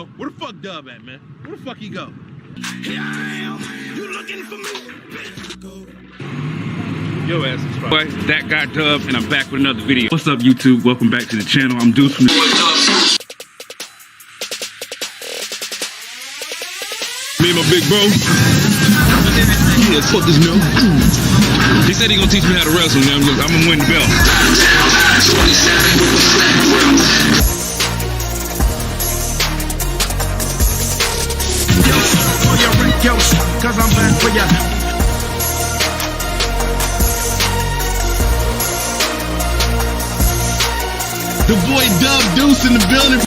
bro. Where the fuck Dub at, man? Where the fuck he go? Here I am. You looking for me? Yo ass is Boy, that got Dub, and I'm back with another video. What's up, YouTube? Welcome back to the channel. I'm Deuce from the... Me and my big bro. Yeah, fuck this milk. He said he gonna teach me how to wrestle, man. I'm gonna win the belt. Cause I'm back for ya. The boy Dub Deuce in the building.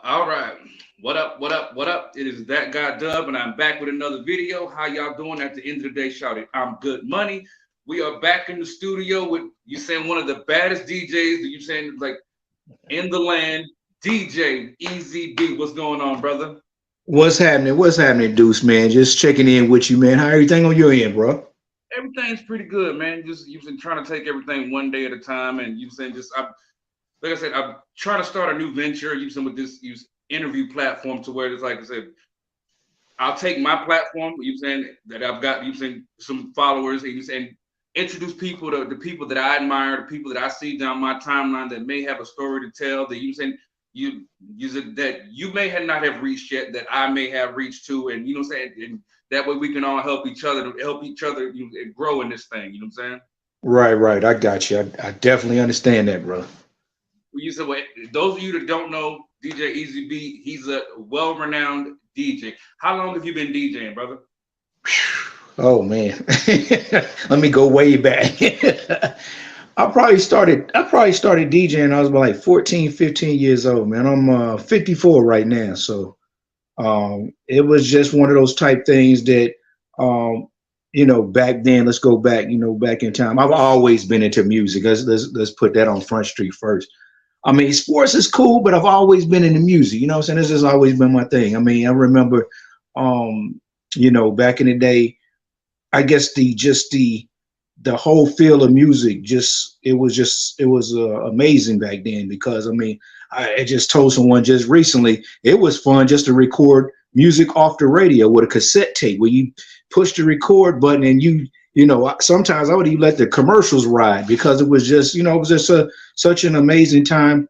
All right. What up, what up, what up? It is That Guy Dub, and I'm back with another video. How y'all doing? At the end of the day, shout it. I'm Good Money. We are back in the studio with, you saying, one of the baddest DJs that you saying, like, in the land, DJ Easy B. What's going on, brother? What's happening? What's happening, Deuce, man? Just checking in with you, man. How everything on your end, bro? Everything's pretty good, man. Just you've been trying to take everything one day at a time, and you've saying just like I said, I'm trying to start a new venture using with this interview platform to where it's like I said, I'll take my platform, you saying that I've got you saying some followers, and you saying introduce people to the people that I admire, the people that I see down my timeline that may have a story to tell, that you saying you that you may have not have reached yet, that I may have reached to, and you know what I'm saying, and that way we can all help each other and grow in this thing, you know what I'm saying? Right. I got you. I definitely understand that, bro. You said, well, those of you that don't know DJ Easy B, he's a well-renowned DJ. How long have you been DJing, brother? Oh man, let me go way back. I probably started DJing. I was about like 14, 15 years old, man. I'm 54 right now, so it was just one of those type things that you know, back then. Let's go back, you know, back in time. I've always been into music. Let's put that on Front Street first. I mean, sports is cool, but I've always been into music. You know what I'm saying? This has always been my thing. I mean, I remember, you know, back in the day, I guess the whole feel of music it was amazing back then, because I mean, I just told someone just recently, it was fun just to record music off the radio with a cassette tape where you push the record button and you know, sometimes I would even let the commercials ride, because it was just, you know, it was just such an amazing time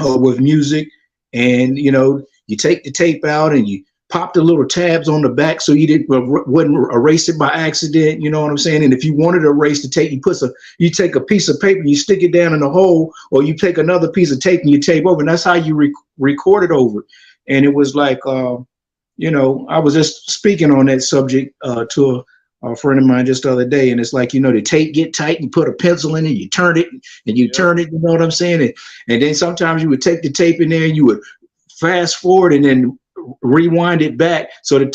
with music. And, you know, you take the tape out and you pop the little tabs on the back so you wouldn't erase it by accident. You know what I'm saying? And if you wanted to erase the tape, you take a piece of paper and you stick it down in the hole, or you take another piece of tape and you tape over, and that's how you record it over. And it was like, you know, I was just speaking on that subject to a friend of mine just the other day, and it's like, you know, the tape get tight, you put a pencil in it, you turn it, and you turn it, you know what I'm saying? And then sometimes you would take the tape in there and you would fast forward and then rewind it back so the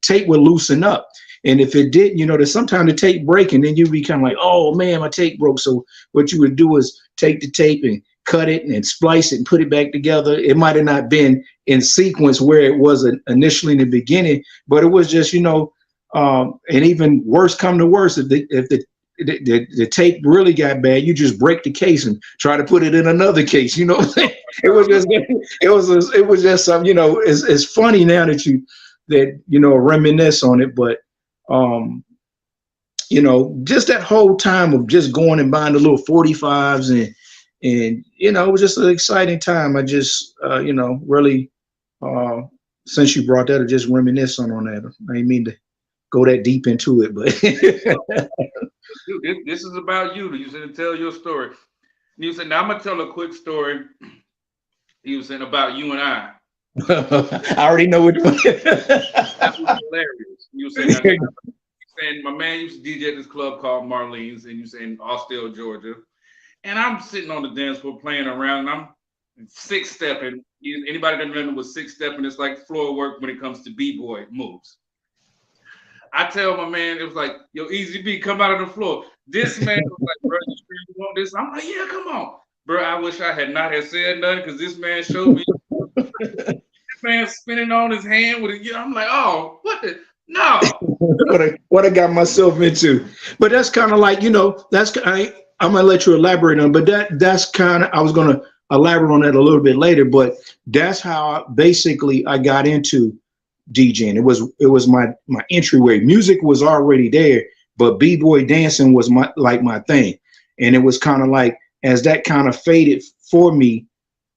tape would loosen up. And if it didn't, you know, there's sometimes the tape break, and then you'd be kind of like, oh man, my tape broke. So what you would do is take the tape and cut it and splice it and put it back together. It might have not been in sequence where it was initially in the beginning, but it was just, you know, and even worse come to worse, if the tape really got bad, you just break the case and try to put it in another case. You know what I'm saying? It was just something, you know, it's funny now that you know, reminisce on it, but you know, just that whole time of just going and buying the little 45s and you know, it was just an exciting time. I just you know, really since you brought that, I just reminisce on that. I didn't mean to go that deep into it, but Dude, this is about you. You said to tell your story. You said, now I'm gonna tell a quick story. You said about you and I. I already know what. That was hilarious. You saying my man used to DJ at this club called Marlene's, and you saying in Austell, Georgia, and I'm sitting on the dance floor playing around, and I'm six-stepping. Anybody that remember with six-stepping? It's like floor work when it comes to b-boy moves. I tell my man, it was like, yo, Easy B, come out of the floor. This man was like, bro, you sure you want this? I'm like, yeah, come on. Bro, I wish I had not have said nothing, because this man showed me. This man spinning on his hand with it. I'm like, oh, what the? No. what I got myself into. But that's kind of like, you know, I'm gonna let you elaborate on, but that's kind of, I was gonna elaborate on that a little bit later, but that's how basically I got into DJing. It was my entryway. Music was already there, but b-boy dancing was my thing, and it was kind of like, as that kind of faded for me,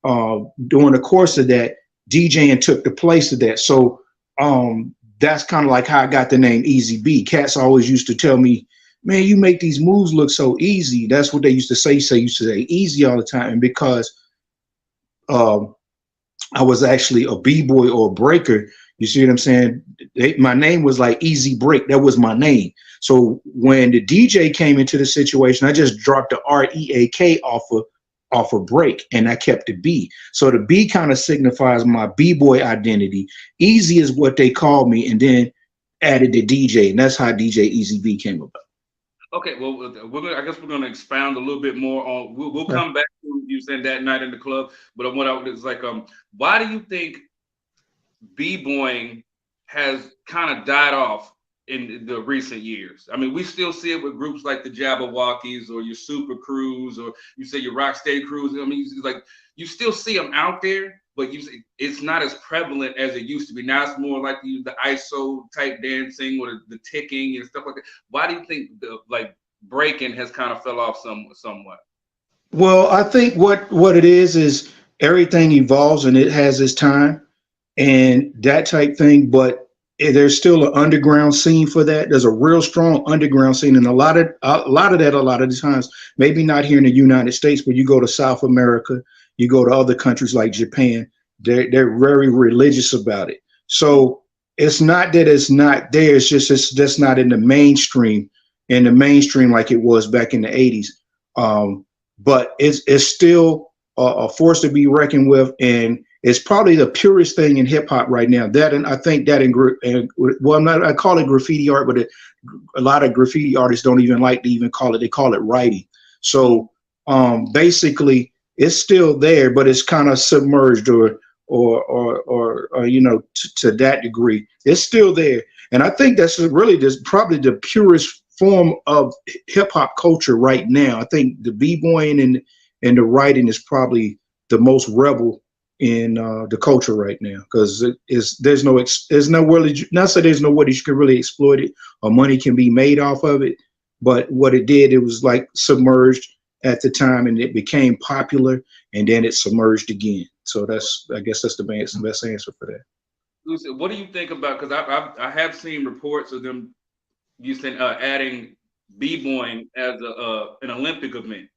during the course of that, DJing took the place of that. So that's kind of like how I got the name Easy B. Cats always used to tell me, man, you make these moves look so easy. That's what they used to say. Used to say easy all the time. And because I was actually a b-boy or a breaker, you see what I'm saying? My name was like Easy Break. That was my name. So when the DJ came into the situation, I just dropped the REAK off of break, and I kept the B. So the B kind of signifies my b-boy identity. Easy is what they called me, and then added the DJ, and that's how DJ Easy B came about. Okay, well, I guess we're gonna expound a little bit more on. We'll come back to you saying that night in the club, but what I was like, why do you think b-boying has kind of died off in the recent years? I mean, we still see it with groups like the Jabberwockies or your Super Crews, or you say your Rocksteady Crews. I mean, it's like you still see them out there, but it's not as prevalent as it used to be. Now it's more like the ISO type dancing or the ticking and stuff like that. Why do you think the breaking has kind of fell off somewhat? Well, I think what it is everything evolves and it has its time and that type thing, but there's still an underground scene for that. There's a real strong underground scene, and a lot of the times, maybe not here in the United States, but you go to South America, you go to other countries like Japan, they're very religious about it. So it's not that it's not there, it's just not in the mainstream like it was back in the 80s. But it's still a force to be reckoned with, and it's probably the purest thing in hip hop right now. That, and I think that I call it graffiti art, but a lot of graffiti artists don't even like to even call it. They call it writing. So basically, it's still there, but it's kind of submerged or you know, to that degree. It's still there, and I think that's really just probably the purest form of hip hop culture right now. I think the b-boying and the writing is probably the most rebel in the culture right now, because there's no way you can really exploit it or money can be made off of it. But what it did, it was like submerged at the time, and it became popular, and then it submerged again. So I guess that's the best answer for that. What do you think about? Because I have seen reports of them adding b-boying as an Olympic event.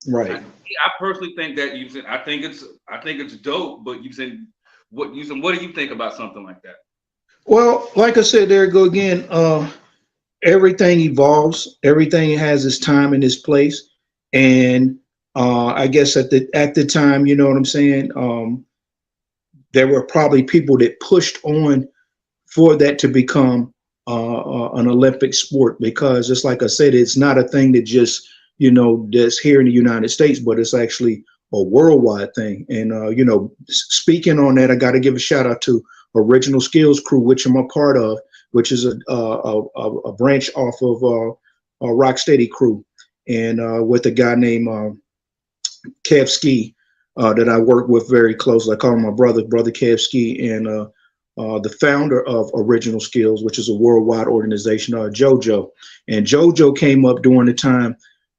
Right. I personally think that I think it's dope, but what do you think about something like that? Well, like I said, there you go again. Everything evolves. Everything has its time and its place. And I guess at the time, you know what I'm saying, there were probably people that pushed on for that to become an Olympic sport, because just like I said, it's not a thing that just, you know, that's here in the United States, but it's actually a worldwide thing. And, you know, speaking on that, I got to give a shout out to Original Skills Crew, which I'm a part of, which is a branch off of Rocksteady Crew, and with a guy named Kev Ski that I work with very closely. I call him my brother Kev Ski, and the founder of Original Skills, which is a worldwide organization, JoJo. And JoJo came up during the time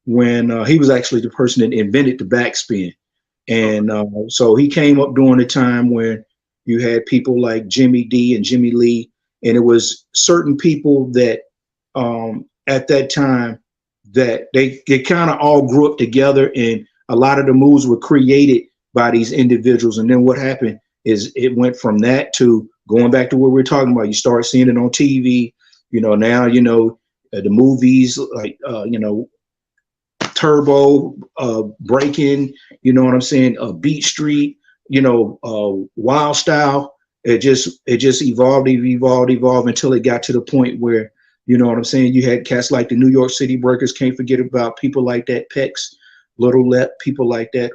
when he was actually the person that invented the backspin. And so he came up during the time when you had people like Jimmy D and Jimmy Lee, and it was certain people that at that time that they kind of all grew up together, and a lot of the moves were created by these individuals. And then what happened is it went from that to going back to what we're talking about. You start seeing it on TV, you know, now, you know, the movies like, you know, Turbo, Breaking, you know what I'm saying, Beat Street, you know, Wild Style. It just evolved until it got to the point where, you know what I'm saying, you had cats like the New York City Breakers. Can't forget about people like that, Pex, Little Lep, people like that.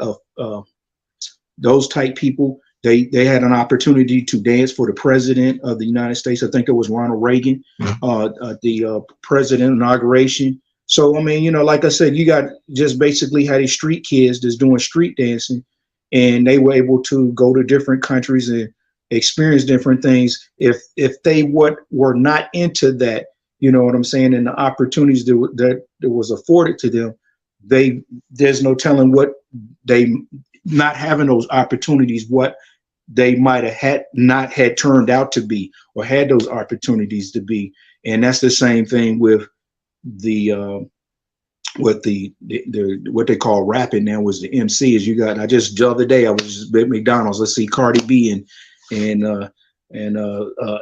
Those type people, they had an opportunity to dance for the president of the United States. I think it was Ronald Reagan, the president inauguration. So I mean, like I said, you got just basically had these street kids that's doing street dancing, and they were able to go to different countries and experience different things. If they were not into that, you know what I'm saying, and the opportunities that was afforded to them, there's no telling what they, not having those opportunities, what they might have not had turned out to be, or had those opportunities to be. And that's the same thing with the what they call rapping now, was the MCs. You got, the other day I was just at McDonald's. Let's see, Cardi B and I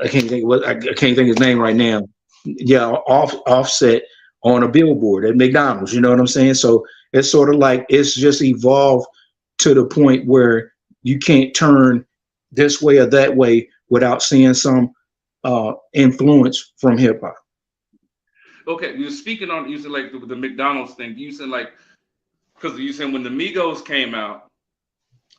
can't think his name right now. Yeah, Offset on a billboard at McDonald's. You know what I'm saying? So it's sort of like it's just evolved to the point where you can't turn this way or that way without seeing some influence from hip hop. Okay, you were speaking on, you said like the McDonald's thing. You said like, because you said when the Migos came out,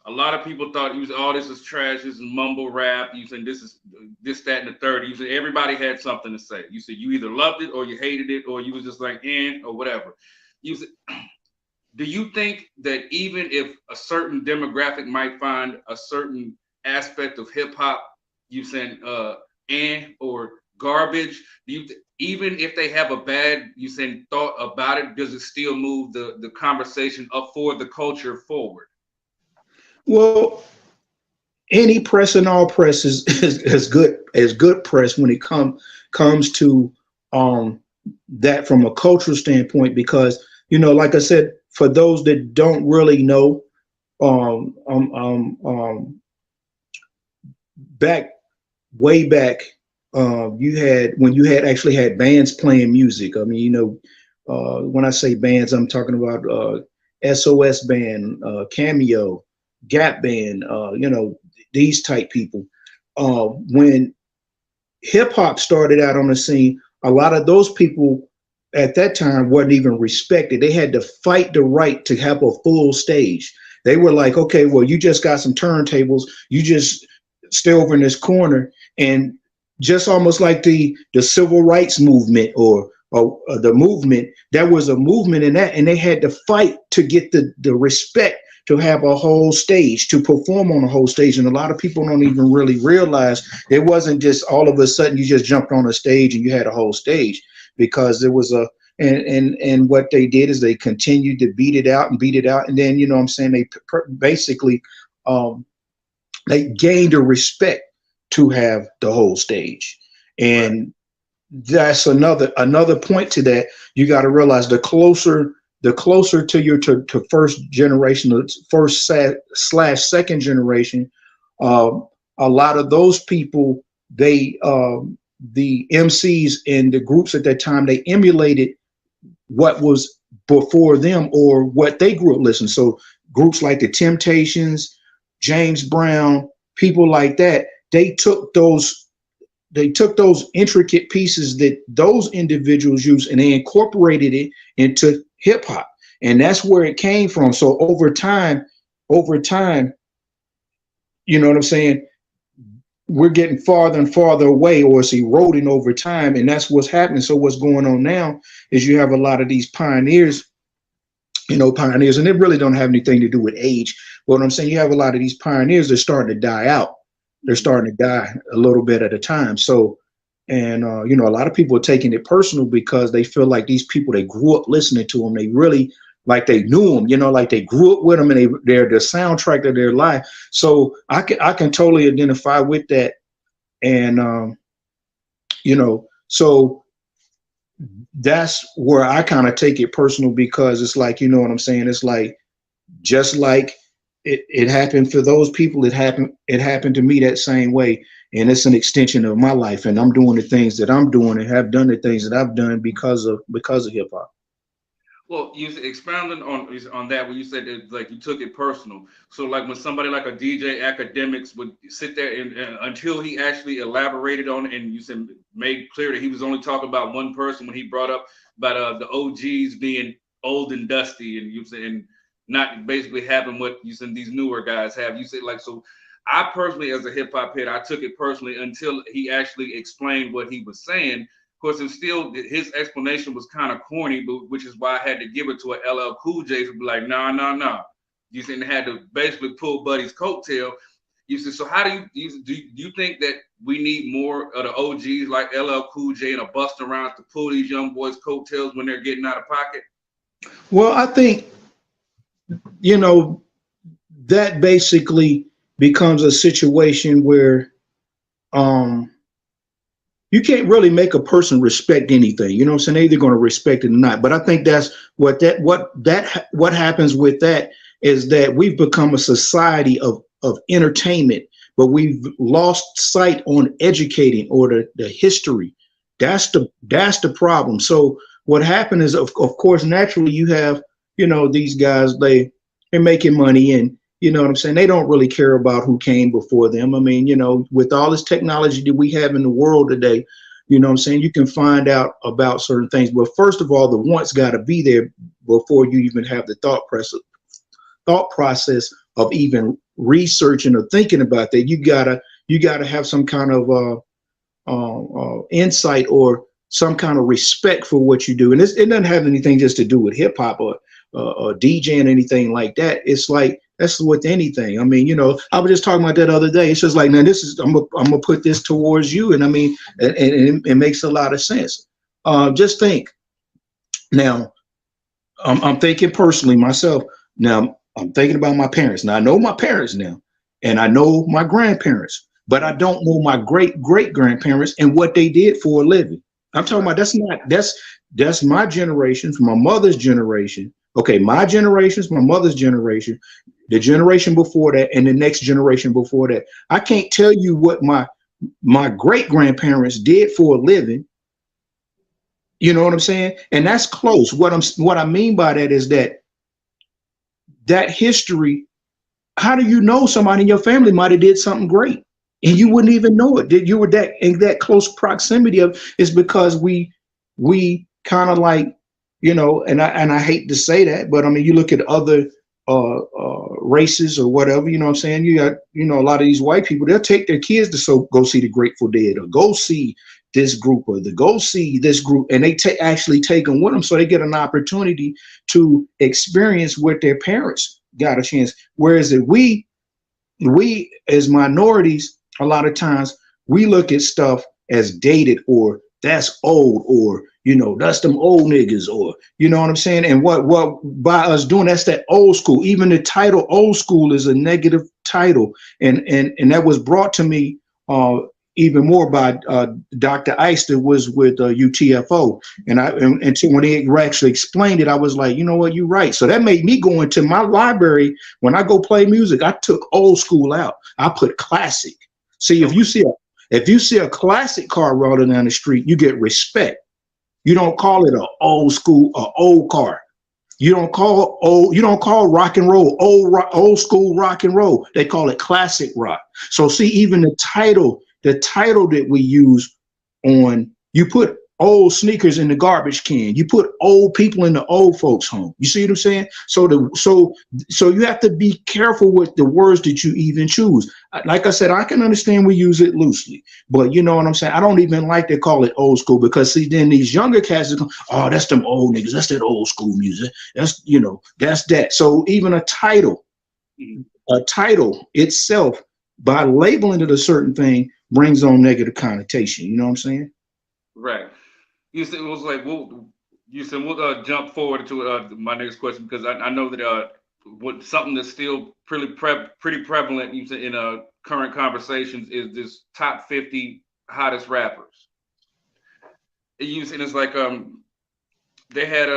a lot of people thought you said, oh, this is trash, this is mumble rap. You said this is this, that, and the third. You said everybody had something to say. You said you either loved it or you hated it, or you was just like or whatever. You said, do you think that even if a certain demographic might find a certain aspect of hip hop, you said or garbage, do you even if they have a bad, you said, thought about it, does it still move the conversation up for the culture forward? Well, any press and all press is good press when it comes to that from a cultural standpoint, because like I said, for those that don't really know, way back, when you actually had bands playing music. I mean, when I say bands, I'm talking about SOS Band, Cameo, Gap Band, these type people. When hip hop started out on the scene, a lot of those people at that time wasn't even respected. They had to fight the right to have a full stage. They were like, okay, well, you just got some turntables, you just stay over in this corner. And just almost like the civil rights movement or the movement, there was a movement in that, and they had to fight to get the respect to have a whole stage, to perform on a whole stage. And a lot of people don't even really realize it wasn't just all of a sudden you just jumped on a stage and you had a whole stage, because there was and what they did is they continued to beat it out. And then, they basically, they gained a respect to have the whole stage. And that's another point to that. You got to realize the closer to your to first generation, /second generation, a lot of those people, the MCs and the groups at that time, they emulated what was before them or what they grew up listening. So groups like the Temptations, James Brown, people like that, they took those intricate pieces that those individuals used and they incorporated it into hip hop. And that's where it came from. So over time, you know what I'm saying, we're getting farther and farther away, or it's eroding over time. And that's what's happening. So what's going on now is you have a lot of these pioneers, and it really don't have anything to do with age. But what I'm saying, you have a lot of these pioneers that are starting to die out. They're starting to die a little bit at a time. So, and a lot of people are taking it personal because they feel like these people, they grew up listening to them. They really, like, they knew them, like they grew up with them, and they're the soundtrack of their life. So I can totally identify with that. And, so that's where I kind of take it personal, because it's like, you know what I'm saying? It's like, just like it happened for those people, it happened to me that same way. And it's an extension of my life. And I'm doing the things that I'm doing and have done the things that I've done because of hip hop. Well, you expounded on that when you said that, like, you took it personal. So like when somebody like a DJ Academics would sit there and until he actually elaborated on it, and you said made clear that he was only talking about one person when he brought up about the OGs being old and dusty, and you said, and not basically having what you said these newer guys have. You said, like, so I personally, as a hip hop head, I took it personally until he actually explained what he was saying. course, it's still his explanation was kind of corny, but which is why I had to give it to a LL Cool J to be like, nah. You said they had to basically pull Buddy's coattail. You said, so how do you think that we need more of the OGs like LL Cool J and a Busta Rhymes to pull these young boys' coattails when they're getting out of pocket? Well, I think, you know, that basically becomes a situation where you can't really make a person respect anything. You know what I'm saying? They're either going to respect it or not. But I think that's what happens with that is that we've become a society of entertainment, but we've lost sight on educating or the history. That's the problem. So what happened is, of course, naturally you have, you know, these guys, they're making money, and you know what I'm saying? They don't really care about who came before them. I mean, you know, with all this technology that we have in the world today, you know what I'm saying? You can find out about certain things. But first of all, the wants got to be there before you even have the thought process of even researching or thinking about that. You gotta have some kind of insight or some kind of respect for what you do. And it doesn't have anything just to do with hip hop or DJing or anything like that. It's like, that's with anything. I mean, you know, I was just talking about that other day. It's just like, man, I'm gonna put this towards you. And I mean, and it makes a lot of sense. Just think now, I'm thinking personally myself. Now I'm thinking about my parents. Now I know my parents now, and I know my grandparents, but I don't know my great grandparents and what they did for a living. I'm talking about that's my generation, from my mother's generation. Okay, my generation's my mother's generation, the generation before that, and the next generation before that. I can't tell you what my great grandparents did for a living. You know what I'm saying? And that's close. What I mean by that is that history. How do you know somebody in your family might have did something great and you wouldn't even know it? That you were in that close proximity of, is because we kind of like, you know, and I hate to say that, but I mean, you look at other races or whatever, you know what I'm saying? You got, you know, a lot of these white people, they'll take their kids to go see the Grateful Dead or go see this group or go see this group, and they actually take them with them, so they get an opportunity to experience what their parents got a chance. Whereas if we as minorities, a lot of times we look at stuff as dated, or that's old, or, you know, that's them old niggas, or, you know what I'm saying? And what by us doing, that's that old school. Even the title old school is a negative title. And that was brought to me even more by Dr. Ice, that was with UTFO. And when he actually explained it, I was like, you know what, you're right. So that made me go into my library. When I go play music, I took old school out. I put classic. See, if you see a classic car rolling down the street, you get respect. You don't call it an old school, an old car. You don't call rock and roll old school rock and roll. They call it classic rock. So see, even the title that we use on, you put old sneakers in the garbage can. You put old people in the old folks' home. You see what I'm saying? So you have to be careful with the words that you even choose. Like I said, I can understand we use it loosely, but you know what I'm saying? I don't even like to call it old school, because see, then these younger cats are going, oh, that's them old niggas. That's that old school music. That's, you know, that's that. So even a title itself, by labeling it a certain thing, brings on negative connotation. You know what I'm saying? Right. You said it was like, we'll jump forward to my next question, because I know that what something that's still pretty prevalent in current conversations is this top 50 hottest rappers. And it's like they had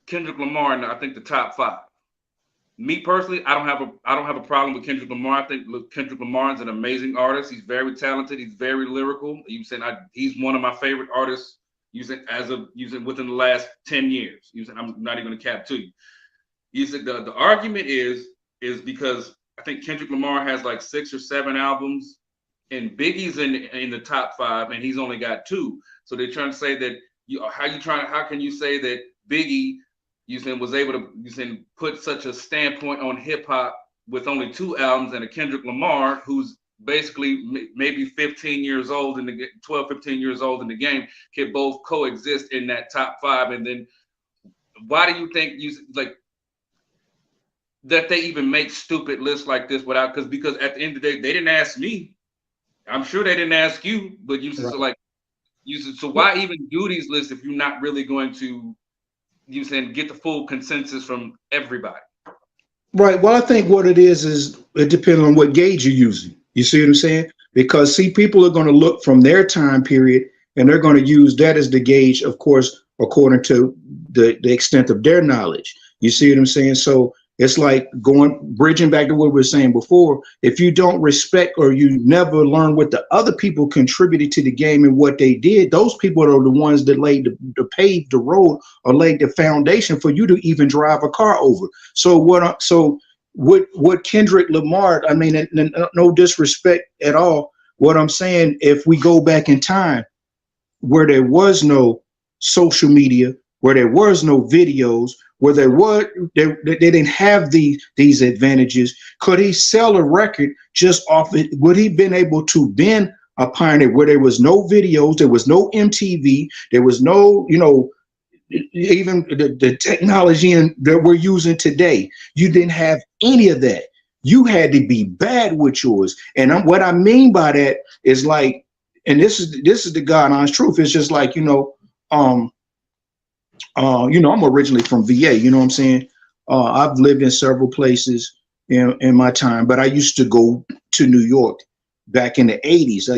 Kendrick Lamar in, I think, the top 5. Me personally, I don't have a problem with Kendrick Lamar. I think Kendrick Lamar is an amazing artist. He's very talented. He's very lyrical. He's one of my favorite artists within the last 10 years. I'm not even gonna cap to you. You said the argument is because I think Kendrick Lamar has like 6 or 7 albums, and Biggie's in the top 5, and he's only got 2. So they're trying to say that how can you say that Biggie was able to put such a standpoint on hip hop with only 2 albums, and a Kendrick Lamar who's basically maybe 15 years old in the 12, 15 years old in the game can both coexist in that top 5. And then why do you think that they even make stupid lists like this without, because at the end of the day, they didn't ask me. I'm sure they didn't ask you, but so why even do these lists if you're not really going to get the full consensus from everybody? Right. Well, I think what it is it depends on what gauge you're using. You see what I'm saying? Because people are going to look from their time period and they're going to use that as the gauge, of course, according to the extent of their knowledge. You see what I'm saying? So it's like bridging back to what we were saying before. If you don't respect or you never learn what the other people contributed to the game and what they did, those people are the ones that paved the road or laid the foundation for you to even drive a car over. So what Kendrick Lamar, I mean, no disrespect at all. What I'm saying, if we go back in time where there was no social media, where there was no videos, where they didn't have these advantages, could he sell a record just off it? Would he been able to been a pioneer where there was no videos, there was no MTV, there was no, even the technology that we're using today? You didn't have any of that. You had to be bad with yours. And what I mean by that is like, and this is the God honest truth. It's just like, I'm originally from VA, you know what I'm saying? I've lived in several places in my time, but I used to go to New York back in the 80s.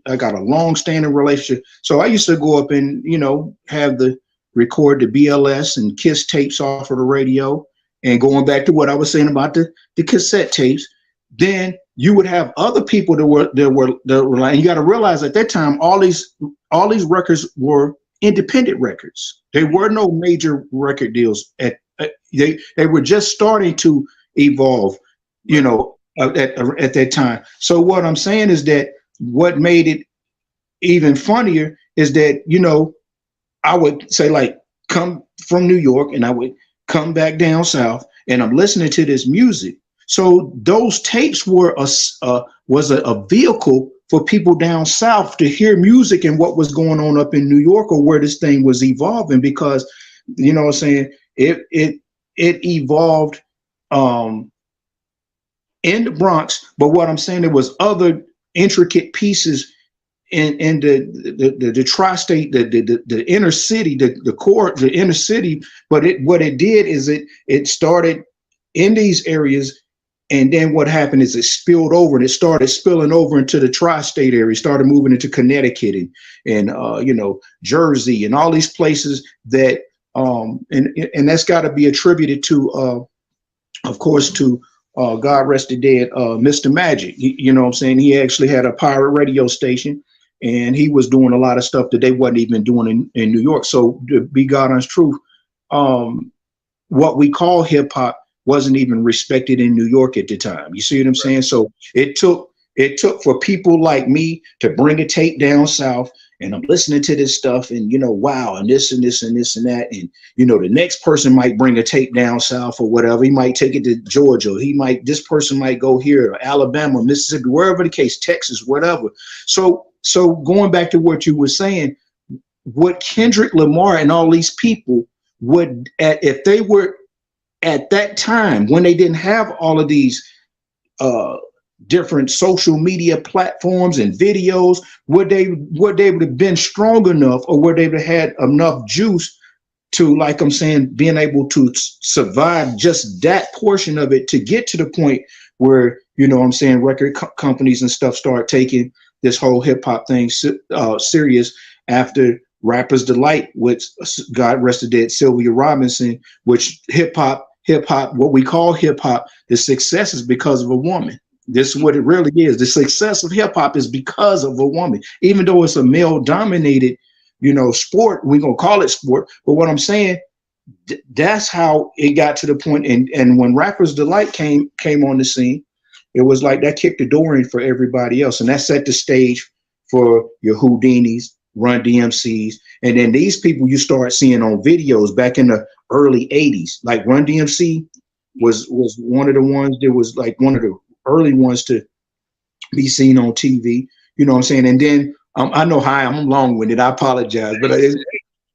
I got a long standing relationship. So I used to go up and, record the BLS and KISS tapes off of the radio. And going back to what I was saying about the cassette tapes, then you would have other people that were like, you got to realize at that time, all these records were independent records. There were no major record deals. They were just starting to evolve, at that time. So what I'm saying is that what made it even funnier is that, I would say, like, come from New York and I would come back down south and I'm listening to this music. So those tapes were was a vehicle for people down south to hear music and what was going on up in New York or where this thing was evolving, because, what I'm saying, it evolved in the Bronx. But what I'm saying, there was other intricate pieces in the tri-state, the inner city, the core, the inner city. But what it did is it started in these areas. And then what happened is it spilled over, and it started spilling over into the tri-state area, started moving into Connecticut and Jersey and all these places that, and that's got to be attributed to, of course, to God rest his dead, Mr. Magic. You know what I'm saying? He actually had a pirate radio station, and he was doing a lot of stuff that they wasn't even doing in New York. So to be God honest truth, what we call hip hop wasn't even respected in New York at the time. You see what I'm saying? So it took for people like me to bring a tape down south, and I'm listening to this stuff and, wow, and this and this and this and that. And, the next person might bring a tape down south or whatever. He might take it to Georgia. This person might go here, Alabama, Mississippi, wherever the case, Texas, whatever. So going back to what you were saying, what Kendrick Lamar and all these people would, if they were at that time when they didn't have all of these different social media platforms and videos, would they would have been strong enough, or would they have had enough juice to, like I'm saying, being able to survive just that portion of it to get to the point where, record companies and stuff start taking this whole hip hop thing serious after Rapper's Delight, which God rest his dead, Sylvia Robinson, which hip hop, what we call hip hop, the success is because of a woman. This is what it really is. The success of hip hop is because of a woman, even though it's a male dominated, sport. We're going to call it sport. But what I'm saying, that's how it got to the point. And when Rapper's Delight came on the scene, it was like that kicked the door in for everybody else. And that set the stage for your Houdinis, Run DMCs. And then these people you start seeing on videos back in the early 80s, like Run DMC was one of the ones that was like one of the early ones to be seen on TV. You know what I'm saying? And then I know how I'm long-winded. I apologize, but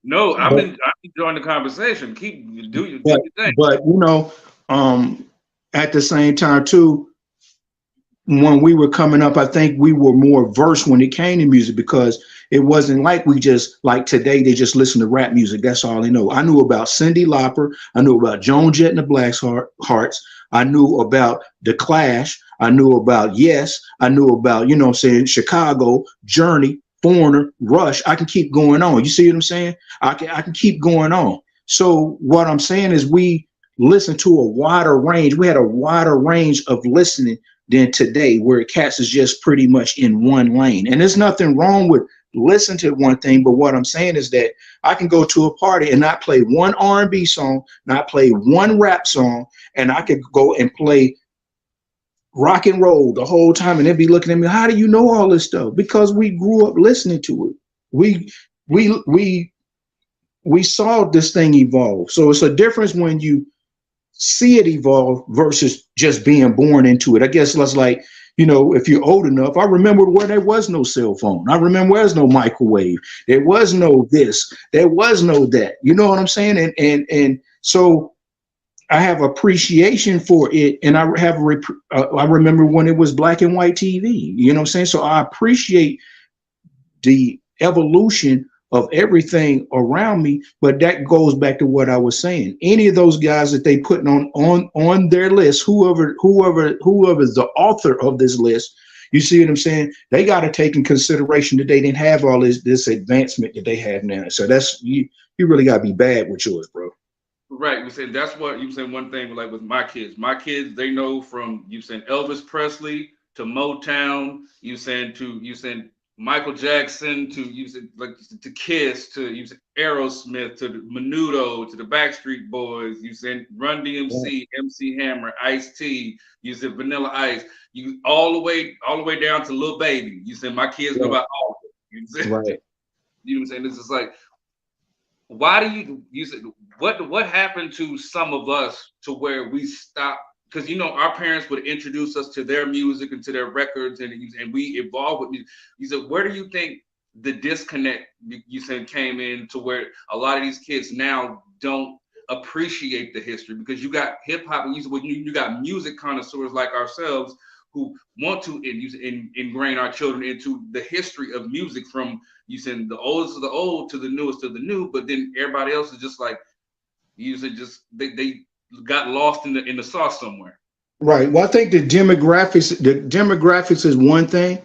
No, but I'm enjoying the conversation. Do your but thing. but at the same time too, when we were coming up, I think we were more versed when it came to music because it wasn't like we just like today they just listen to rap music. That's all they know. I knew about Cyndi Lauper. I knew about Joan Jett and the Blackhearts. I knew about The Clash. I knew about Yes. I knew about, you know what I'm saying, Chicago, Journey, Foreigner, Rush. I can keep going on. You see what I'm saying? I can keep going on. So what I'm saying is we listened to a wider range. We had a wider range of listening than today, where cats is just pretty much in one lane. And there's nothing wrong with listen to one thing, but what I'm saying is that I can go to a party and not play one R&B song, not play one rap song, and I could go and play rock and roll the whole time, and they'd be looking at me, how do you know all this stuff? Because we grew up listening to it. We saw this thing evolve. So it's a difference when you see it evolve versus just being born into it. I guess that's like, if you're old enough, I remember where there was no cell phone. I remember there's no microwave. There was no this. There was no that. You know what I'm saying? And so I have appreciation for it, and I remember when it was black and white TV. You know what I'm saying? So I appreciate the evolution of everything around me, but that goes back to what I was saying. Any of those guys that they putting on their list, whoever is the author of this list, you see what I'm saying? They got to take in consideration that they didn't have all this advancement that they have now. So that's you really got to be bad with yours, bro. Right. You said that's what you said. One thing like with my kids, they know from you said Elvis Presley to Motown. You said Michael Jackson to Kiss to Aerosmith to Menudo to the Backstreet Boys. You said Run DMC, MC Hammer, Ice-T. You said Vanilla Ice. You all the way down to Lil Baby. You said my kids know about all of it. You said, right. You know what I'm saying? This is like, why do you said what happened to some of us to where we stopped? Because our parents would introduce us to their music and to their records, and we evolved with music. You said, where do you think the disconnect you said came in to where a lot of these kids now don't appreciate the history? Because you got hip hop, you got music connoisseurs like ourselves who want to ingrain our children into the history of music from the oldest of the old to the newest of the new, but then everybody else is just like they got lost in the sauce somewhere. Right. Well, I think the demographics is one thing.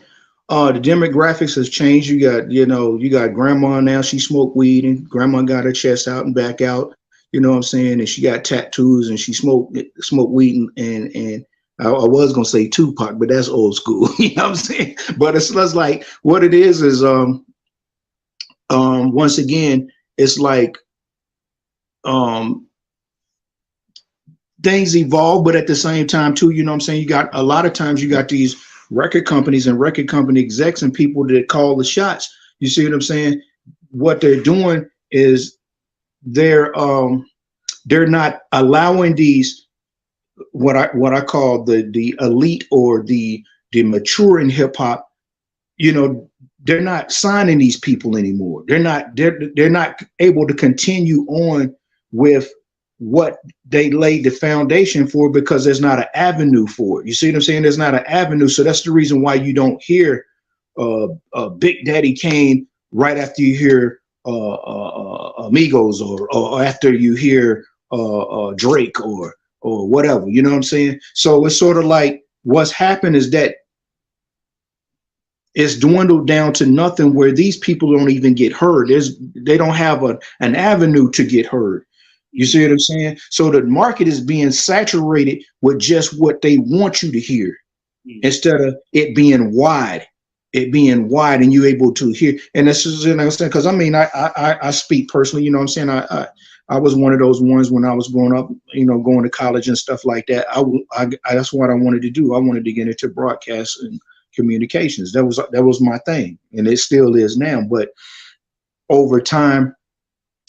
The demographics has changed. You got grandma now. She smoked weed, and grandma got her chest out and back out. You know what I'm saying? And she got tattoos, and she smoked weed, and I was gonna say Tupac, but that's old school. You know what I'm saying? But it's like what it is once again, it's like things evolve, but at the same time too, you know what I'm saying? You got a lot of times you got these record companies and record company execs and people that call the shots. You see what I'm saying? What they're doing is they're not allowing these what I call the elite or the mature in hip hop. They're not signing these people anymore. They're not able to continue on with what they laid the foundation for because there's not an avenue for it. You see what I'm saying? There's not an avenue. So that's the reason why you don't hear Big Daddy Kane right after you hear Amigos or after you hear Drake or whatever. You know what I'm saying? So it's sort of like what's happened is that it's dwindled down to nothing where these people don't even get heard. They don't have an avenue to get heard. You see what I'm saying? So the market is being saturated with just what they want you to hear instead of it being wide. And you able to hear. And this is, you know what I'm saying? Because I speak personally, you know what I'm saying? I was one of those ones when I was growing up, going to college and stuff like that. That's what I wanted to do. I wanted to get into broadcast and communications. That was my thing, and it still is now. But over time,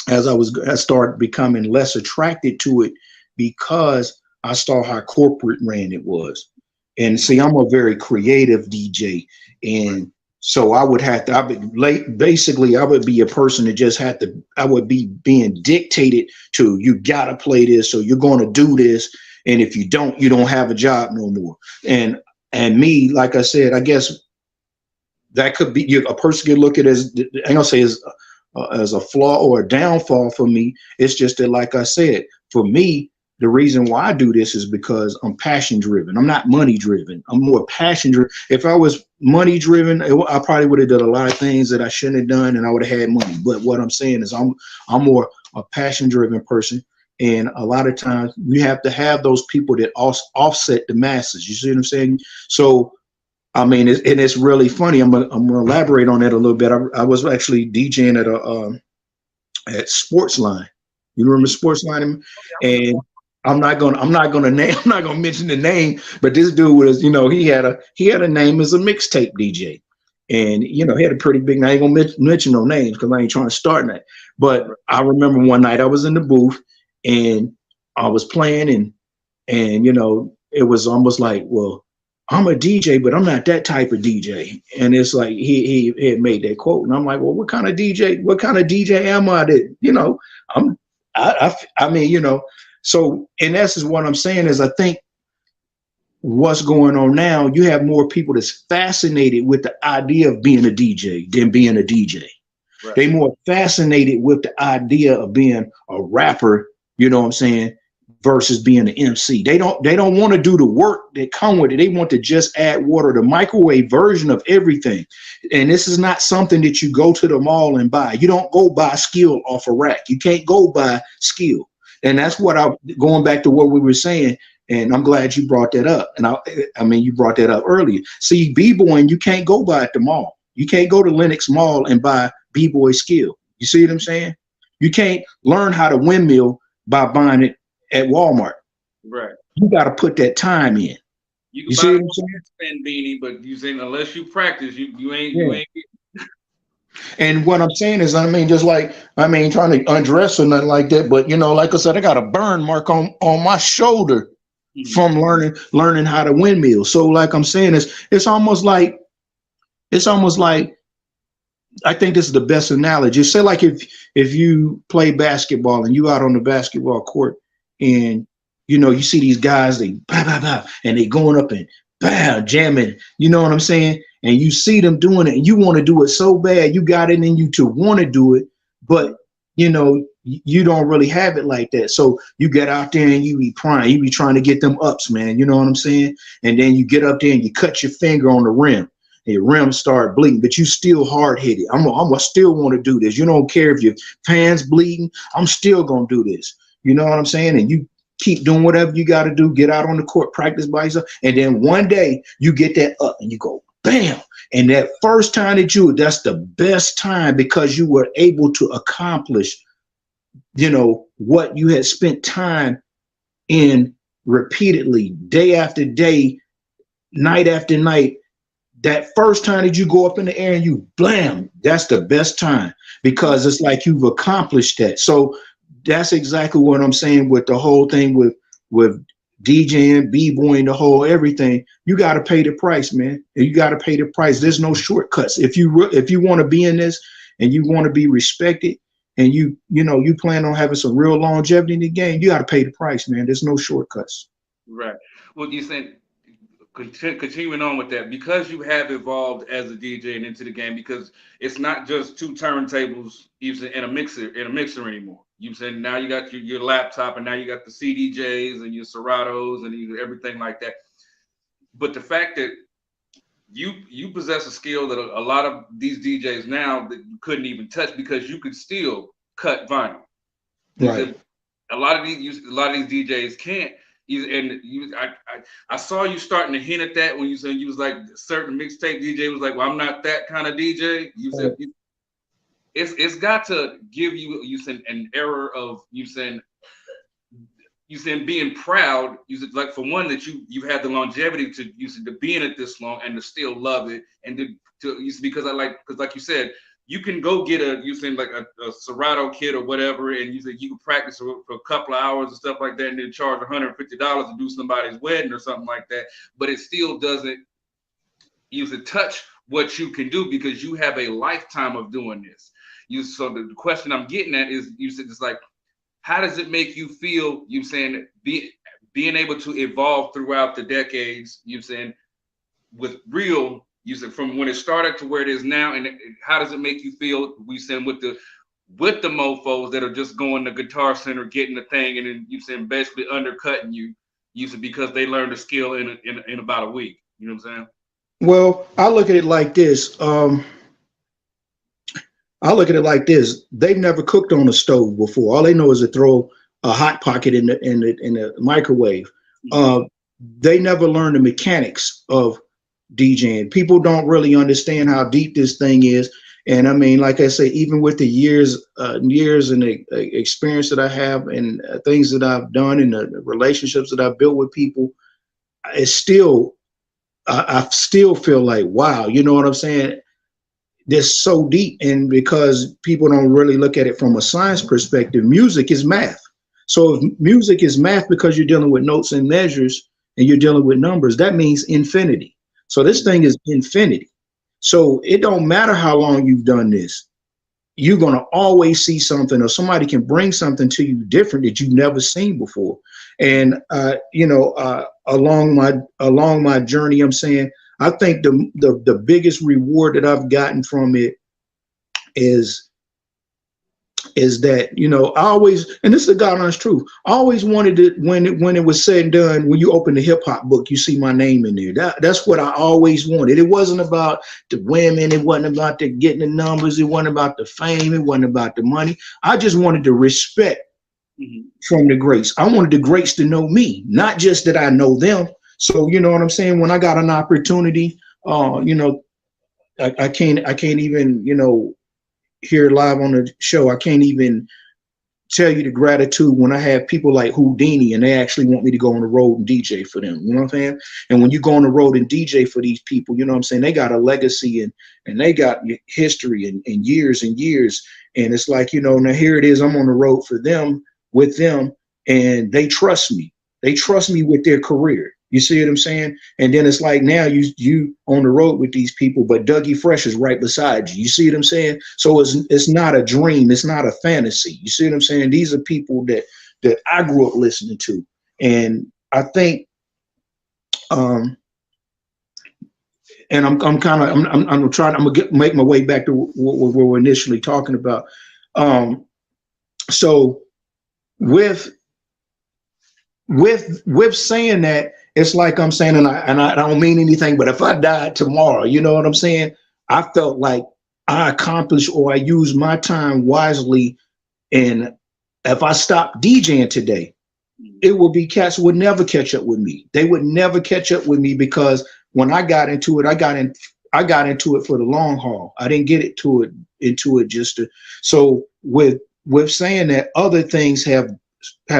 as I started becoming less attracted to it because I saw how corporate ran it was. And see, I'm a very creative DJ, and so I would have to. I would basically, I would be a person that just had to. I would be being dictated to. You gotta play this, or you're going to do this, and if you don't, you don't have a job no more. And me, like I said, I guess that could be a person could look at it as, I ain't gonna say as a flaw or a downfall for me. It's just that, like I said, for me, the reason why I do this is because I'm passion driven. I'm not money driven. I'm more passion driven. If I was money driven, I probably would have done a lot of things that I shouldn't have done, and I would have had money. But what I'm saying is I'm more a passion driven person. And a lot of times you have to have those people that offset the masses. You see what I'm saying? So, I mean, it's really funny. I'm gonna elaborate on that a little bit. I was actually DJing at Sportsline. You remember Sportsline? And I'm not gonna mention the name, but this dude was, he had a name as a mixtape DJ, and he had a pretty big name. I ain't gonna mention no names because I ain't trying to start that. But I remember one night I was in the booth and I was playing, and it was almost like, well, I'm a DJ, but I'm not that type of DJ. And it's like he had made that quote, and I'm like, well, what kind of DJ am I? That I mean, so in essence, what I'm saying is, I think what's going on now, you have more people that's fascinated with the idea of being a DJ than being a DJ. Right. They more fascinated with the idea of being a rapper, you know what I'm saying, versus being an MC. They don't want to do the work that come with it. They want to just add water, the microwave version of everything. And this is not something that you go to the mall and buy. You don't go buy skill off a rack. You can't go buy skill. And that's what going back to what we were saying, and I'm glad you brought that up. And I mean, you brought that up earlier. See, b-boying, you can't go buy at the mall. You can't go to Lenox Mall and buy b-boy skill. You see what I'm saying? You can't learn how to windmill by buying it at Walmart. Right. You got to put that time in. You see what I'm saying? Spend beanie, but you saying unless you practice, you ain't. And what I'm saying is, trying to undress or nothing like that, but like I said, I got a burn mark on my shoulder from learning how to windmill. So like I'm saying, it's almost like I think this is the best analogy. Say like if you play basketball and you out on the basketball court and you see these guys, they bah, bah, bah, and they going up and bah, jamming, you know what I'm saying? And you see them doing it and you want to do it so bad, you got it in you to want to do it, but you don't really have it like that. So you get out there and you be trying to get them ups, man. You know what I'm saying? And then you get up there and you cut your finger on the rim. And your rim start bleeding, but you still hard-headed. I'm still want to do this. You don't care if your fan's bleeding. I'm still going to do this. You know what I'm saying? And you keep doing whatever you got to do. Get out on the court, practice by yourself. And then one day you get that up and you go, bam. And that first time that's the best time because you were able to accomplish, what you had spent time in repeatedly, day after day, night after night. That first time that you go up in the air and you blam, that's the best time because it's like you've accomplished that. So that's exactly what I'm saying with the whole thing with DJing, b-boying, the whole everything. You got to pay the price, man. And you got to pay the price. There's no shortcuts. If you want to be in this and you want to be respected and you plan on having some real longevity in the game, you got to pay the price, man. There's no shortcuts. Right. Well, do you think, continuing on with that, because you have evolved as a DJ and into the game, because it's not just two turntables and a mixer anymore. You said now you got your laptop and now you got the CDJs and your Seratos and everything like that. But the fact that you possess a skill that a lot of these DJs now that you couldn't even touch because you could still cut vinyl. Right. A lot of these DJs can't. I saw you starting to hint at that when you said you was like certain mixtape DJ was like, well, I'm not that kind of DJ. You said it's got to give you said an error of you saying being proud. You said like for one that you had the longevity to be in it this long and to still love it and because like you said, you can go get you saying like a Serato kit or whatever, and you say you can practice for a couple of hours and stuff like that, and then charge $150 to do somebody's wedding or something like that. But it still doesn't touch what you can do because you have a lifetime of doing this. So the question I'm getting at is, you said it's like, how does it make you feel? You saying being able to evolve throughout the decades. You saying with real. You said from when it started to where it is now, and how does it make you feel? We said with the mofos that are just going to Guitar Center, getting the thing, and then you said basically undercutting you. You said because they learned the skill in about a week. You know what I'm saying? Well, I look at it like this. They've never cooked on a stove before. All they know is to throw a hot pocket in the microwave. They never learned the mechanics of DJing. People don't really understand how deep this thing is. And I mean, like I say, even with the years and the experience that I have and things that I've done and the relationships that I've built with people, it's still, I still feel like, wow, you know what I'm saying? This so deep. And because people don't really look at it from a science perspective, music is math. So if music is math because you're dealing with notes and measures and you're dealing with numbers, that means infinity. So this thing is infinity. So it don't matter how long you've done this. You're going to always see something, or somebody can bring something to you different that you've never seen before. And, along my journey, I'm saying, I think the biggest reward that I've gotten from it is that, I always, and this is the God honest truth, I always wanted to, when it was said and done, when you open the hip hop book, you see my name in there. That's what I always wanted. It wasn't about the women. It wasn't about the getting the numbers. It wasn't about the fame. It wasn't about the money. I just wanted the respect from the greats. I wanted the greats to know me, not just that I know them. So, you know what I'm saying? When I got an opportunity, I can't even, here live on the show, I can't even tell you the gratitude when I have people like Houdini and they actually want me to go on the road and DJ for them. You know what I'm saying? And when you go on the road and DJ for these people, you know what I'm saying? They got a legacy and they got history and years and years. And it's like, now here it is, I'm on the road for them, with them, and they trust me. They trust me with their career. You see what I'm saying? And then it's like now you on the road with these people, but Dougie Fresh is right beside you. You see what I'm saying? So it's not a dream. It's not a fantasy. You see what I'm saying? These are people that I grew up listening to. And I think, and I'm gonna make my way back to what we were initially talking about. So with saying that, it's like I'm saying, and I don't mean anything, but if I died tomorrow, you know what I'm saying? I felt like I accomplished, or I used my time wisely. And if I stopped DJing today, it would be cats would never catch up with me. They would never catch up with me, because when I got into it, I got into it for the long haul. I didn't get into it just to. So with saying that, other things have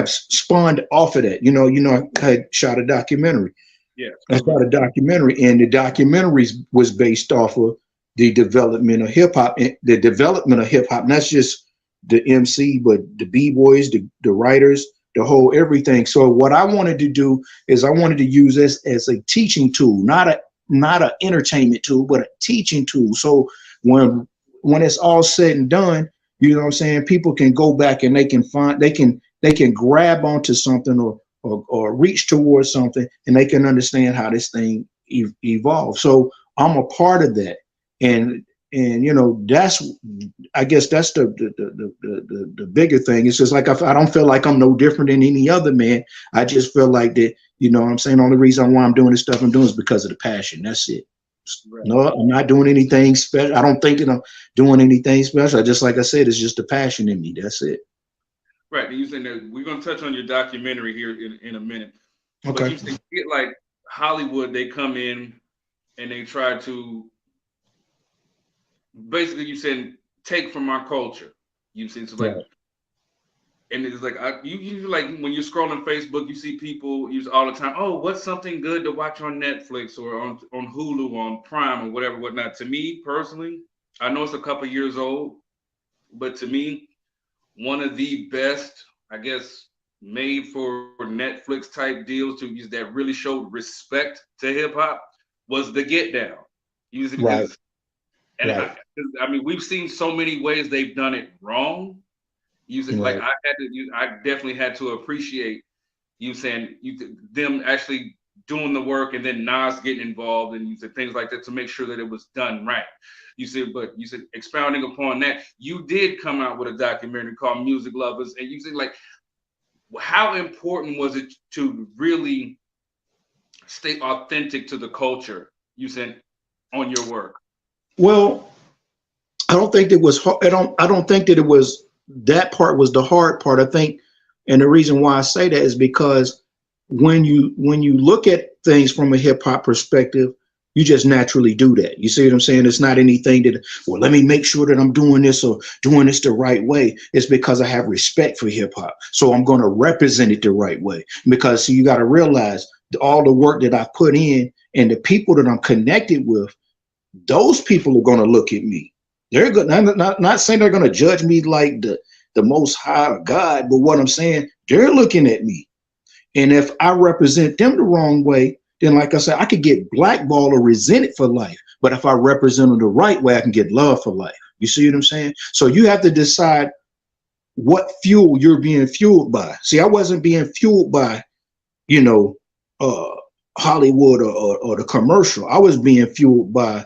spawned off of that. I had shot a documentary. Yeah. I shot a documentary, and the documentary was based off of the development of hip hop. The development of hip hop, not just the MC, but the B-boys, the writers, the whole everything. So what I wanted to do is I wanted to use this as a teaching tool, not a entertainment tool, but a teaching tool. So when it's all said and done, you know what I'm saying, people can go back and they can grab onto something or reach towards something, and they can understand how this thing evolved. So I'm a part of that. And I guess that's the bigger thing. It's just like, I don't feel like I'm no different than any other man. I just feel like that, you know what I'm saying? The only reason why I'm doing this stuff I'm doing is because of the passion. That's it. Right. No, I'm not doing anything special. I don't think that I'm doing anything special. Just like I said, it's just the passion in me. That's it. Right. And you saying that we're going to touch on your documentary here in a minute. Okay. But you say, like Hollywood, they come in and they try to, basically, you said, take from our culture. You said, so like, and it's like, you like when you're scrolling Facebook, you see people use all the time, oh, what's something good to watch on Netflix or on Hulu, on Prime or whatever, whatnot. To me personally, I know it's a couple years old, but to me, one of the best, I guess, made for Netflix type deals to use that really showed respect to hip hop was The Get Down. Use it Right, because, and right, I mean, we've seen so many ways they've done it wrong. Use it like right. I definitely had to appreciate you saying them actually doing the work and then Nas getting involved and you said things like that to make sure that it was done right. But you said expounding upon that, you did come out with a documentary called Music Lovers, and you said like, how important was it to really stay authentic to the culture? You said on your work. Well, I don't think it was. I don't think that it was. That part was the hard part. I think, and the reason why I say that is because when you look at things from a hip hop perspective, you just naturally do that. You see what I'm saying? It's not anything that, well, let me make sure that I'm doing this or doing this the right way. It's because I have respect for hip hop, so I'm going to represent it the right way. Because you got to realize all the work that I put in and the people that I'm connected with, those people are going to look at me. They're good. Not saying they're going to judge me like the most high God, but what I'm saying, they're looking at me. And if I represent them the wrong way, then like I said, I could get blackballed or resented for life. But if I represent them the right way, I can get love for life. You see what I'm saying? So you have to decide what fuel you're being fueled by. See, I wasn't being fueled by, Hollywood or the commercial. I was being fueled by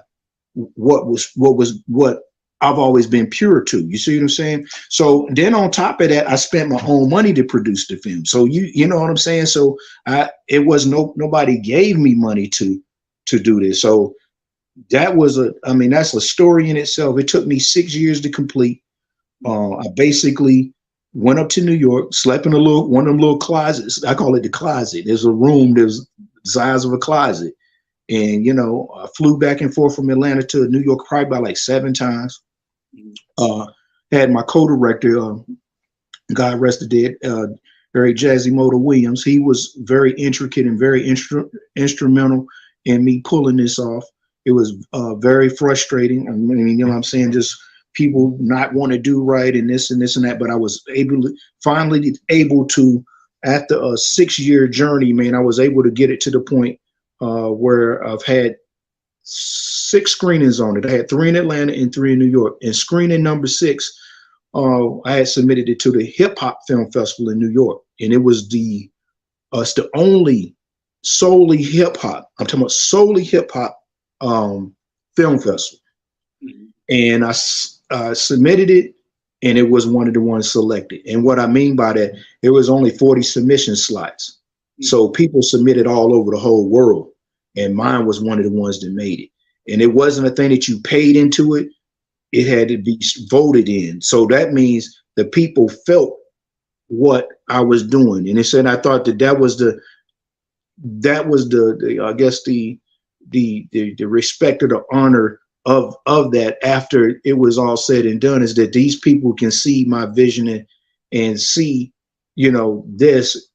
what I've always been pure to. You see what I'm saying? So then on top of that, I spent my own money to produce the film. So you know what I'm saying? So it was nobody gave me money to do this. So that was that's a story in itself. It took me 6 years to complete. I basically went up to New York, slept in one of them little closets. I call it the closet. There's a room, there's the size of a closet. And, I flew back and forth from Atlanta to New York probably about like 7 times. Had my co-director, God rest the dead, very Jazzy Motor Williams. He was very intricate and very instrumental in me pulling this off. It was very frustrating. I mean, you know what I'm saying? Just people not want to do right and this and this and that. But I was finally able to, after a 6-year journey, man, I was able to get it to the point where I've had 6 screenings on it. I had 3 in Atlanta and 3 in New York. And screening number 6, I had submitted it to the Hip Hop Film Festival in New York, and it was it's the only solely hip hop. I'm talking about solely hip hop film festival. And I submitted it, and it was one of the ones selected. And what I mean by that, it was only 40 submission slots. So people submitted all over the whole world, and mine was one of the ones that made it. And it wasn't a thing that you paid into it. It had to be voted in. So that means the people felt what I was doing. And they said, I thought that was the I guess the respect or the honor of that after it was all said and done, is that these people can see my vision and see, this,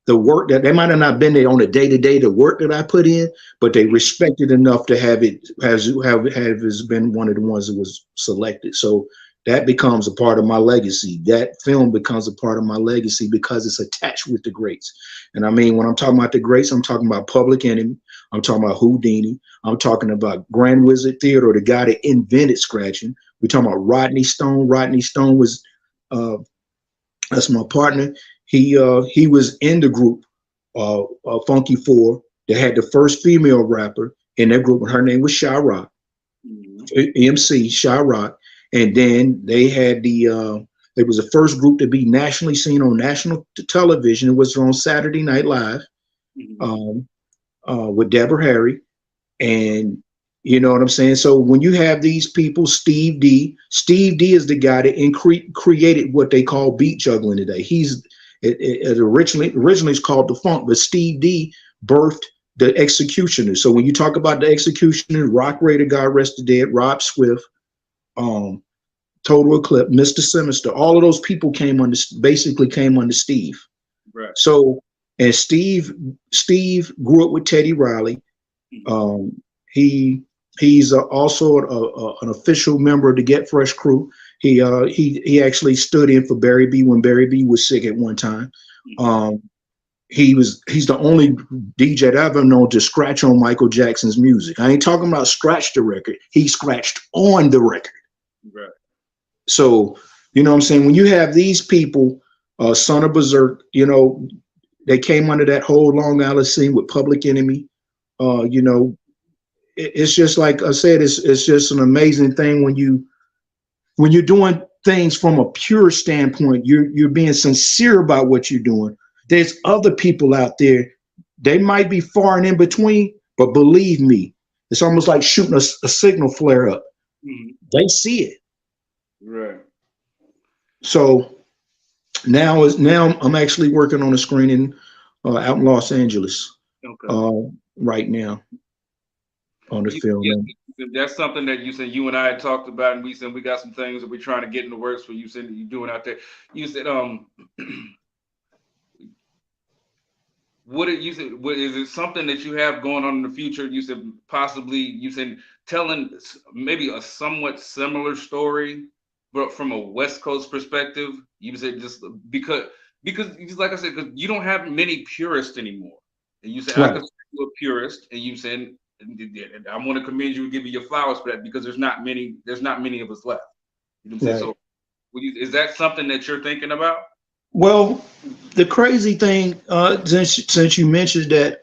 the work that they might have not been there on a day-to-day, the work that I put in, but they respected enough to have it has been one of the ones that was selected. So that becomes a part of my legacy. That film becomes a part of my legacy because it's attached with the greats. And I mean, when I'm talking about the greats, I'm talking about Public Enemy. I'm talking about Houdini. I'm talking about Grand Wizard Theodore, the guy that invented scratching. We're talking about Rodney Stone. Rodney Stone was, that's my partner. He was in the group, Funky Four, that had the first female rapper in that group, and her name was Shy Rock, MC Shy Rock. And then they had it was the first group to be nationally seen on national television. It was on Saturday Night Live with Deborah Harry. And you know what I'm saying? So when you have these people, Steve D is the guy that created what they call beat juggling today. It originally is called the funk, but Steve D birthed the Executioners. So when you talk about the Executioners, Rock Raider, God rest the dead, Rob Swift, Total Eclipse, Mr. Sinister, all of those people basically came under Steve. Right. So, and Steve grew up with Teddy Riley. He He's also an official member of the Get Fresh crew. He actually stood in for Barry B when Barry B was sick at one time. He's the only DJ that I've ever known to scratch on Michael Jackson's music. I ain't talking about scratch the record. He scratched on the record. Right. So, you know what I'm saying? When you have these people, Son of Berserk, you know, they came under that whole Long Island scene with Public Enemy. You know, it's just like I said, it's just an amazing thing when you're doing things from a pure standpoint, you're being sincere about what you're doing. There's other people out there, they might be far and in between, but believe me, it's almost like shooting a signal flare up. Mm-hmm. They see it. Right. So now I'm actually working on a screening out in Los Angeles right now on the film. Yeah, that's something that you said you and I had talked about, and we said we got some things that we're trying to get in the works for. You said you're doing out there. You said what is it something that you have going on in the future? You said possibly you said telling maybe a somewhat similar story, but from a West Coast perspective. You said just because like I said, because you don't have many purists anymore. And you said, right. I consider you a purist, and you said, and I want to commend you and give you your flowers for that, because there's not many of us left. You know what I'm saying? So is that something that you're thinking about? Well, the crazy thing, since you mentioned that,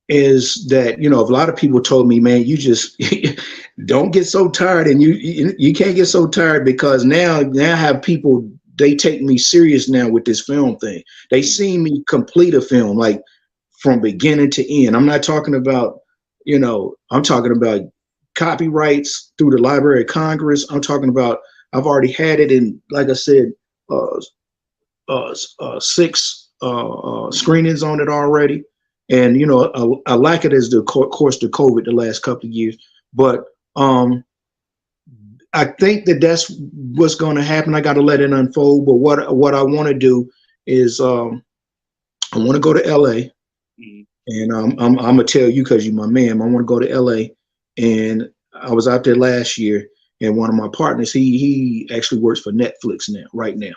is that, you know, a lot of people told me, man, you just don't get so tired, and you can't get so tired, because now I have people, they take me serious now with this film thing. They see me complete a film, like from beginning to end. I'm not talking about, you know, I'm talking about copyrights through the Library of Congress. I'm talking about, I've already had it in, like I said, 6 screenings on it already. And, you know, I like it as of course the COVID the last couple of years, but I think that's what's going to happen. I got to let it unfold. But what I want to do is I want to go to LA, and I'm gonna tell you, because you're my man. I want to go to LA, and I was out there last year, and one of my partners, he actually works for Netflix right now,